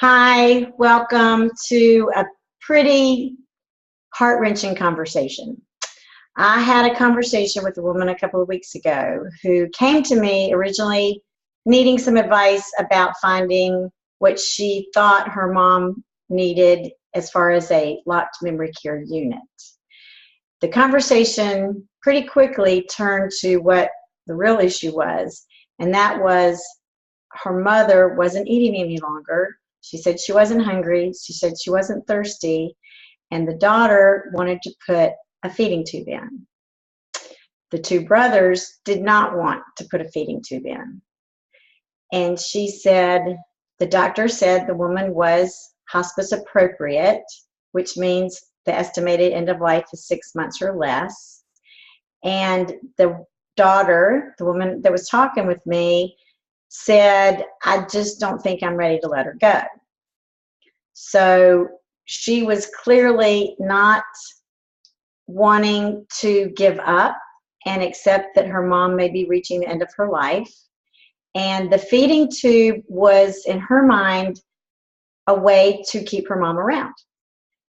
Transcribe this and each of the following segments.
Hi, welcome to a pretty heart-wrenching conversation. I had a conversation with a woman a couple of weeks ago who came to me originally needing some advice about finding what she thought her mom needed as far as a locked memory care unit. The conversation pretty quickly turned to what the real issue was, and that was her mother wasn't eating any longer. She said she wasn't hungry. She said she wasn't thirsty. And the daughter wanted to put a feeding tube in. The two brothers did not want to put a feeding tube in. And she said, the doctor said the woman was hospice appropriate, which means the estimated end of life is 6 months or less. And the daughter, the woman that was talking with me, said, I just don't think I'm ready to let her go. So she was clearly not wanting to give up and accept that her mom may be reaching the end of her life. And the feeding tube was, in her mind, a way to keep her mom around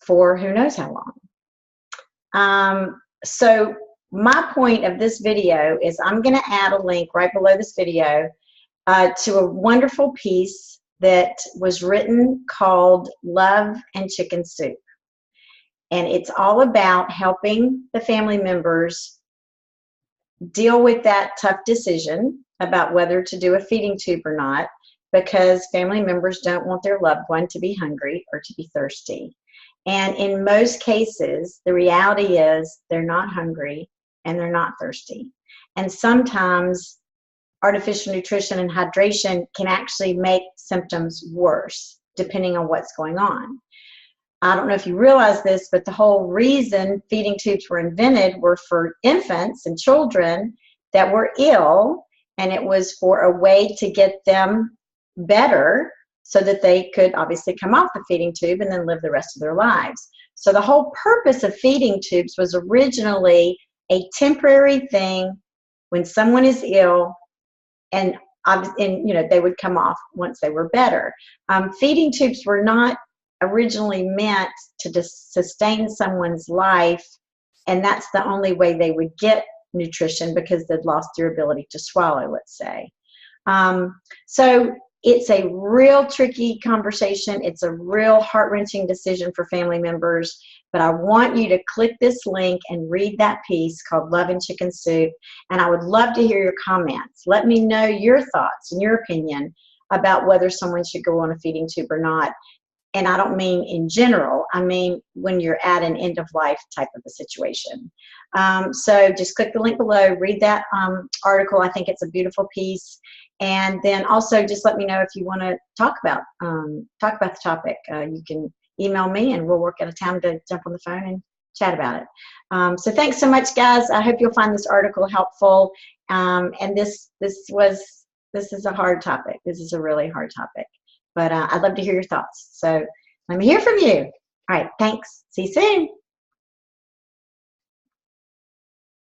for who knows how long. So my point of this video is I'm going to add a link right below this video to a wonderful piece that was written called Love and Chicken Soup. And it's all about helping the family members deal with that tough decision about whether to do a feeding tube or not, because family members don't want their loved one to be hungry or to be thirsty. And in most cases, the reality is they're not hungry and they're not thirsty. And sometimes artificial nutrition and hydration can actually make symptoms worse depending on what's going on. I don't know if you realize this, but the whole reason feeding tubes were invented were for infants and children that were ill, and it was for a way to get them better so that they could obviously come off the feeding tube and then live the rest of their lives. So the whole purpose of feeding tubes was originally a temporary thing when someone is ill, and you know, they would come off once they were better. Feeding tubes were not originally meant to just sustain someone's life, and that's the only way they would get nutrition because they'd lost their ability to swallow, let's say. So it's a real tricky conversation. It's a real heart-wrenching decision for family members, but I want you to click this link and read that piece called Love and Chicken Soup, and I would love to hear your comments. Let me know your thoughts and your opinion about whether someone should go on a feeding tube or not. And I don't mean in general, I mean when you're at an end of life type of a situation. So just click the link below, read that article. I think it's a beautiful piece. And then also just let me know if you want to talk about the topic. You can email me and we'll work out a time to jump on the phone and chat about it. So thanks so much, guys. I hope you'll find this article helpful. And this is a hard topic. This is a really hard topic. But I'd love to hear your thoughts. So let me hear from you. All right, thanks. See you soon.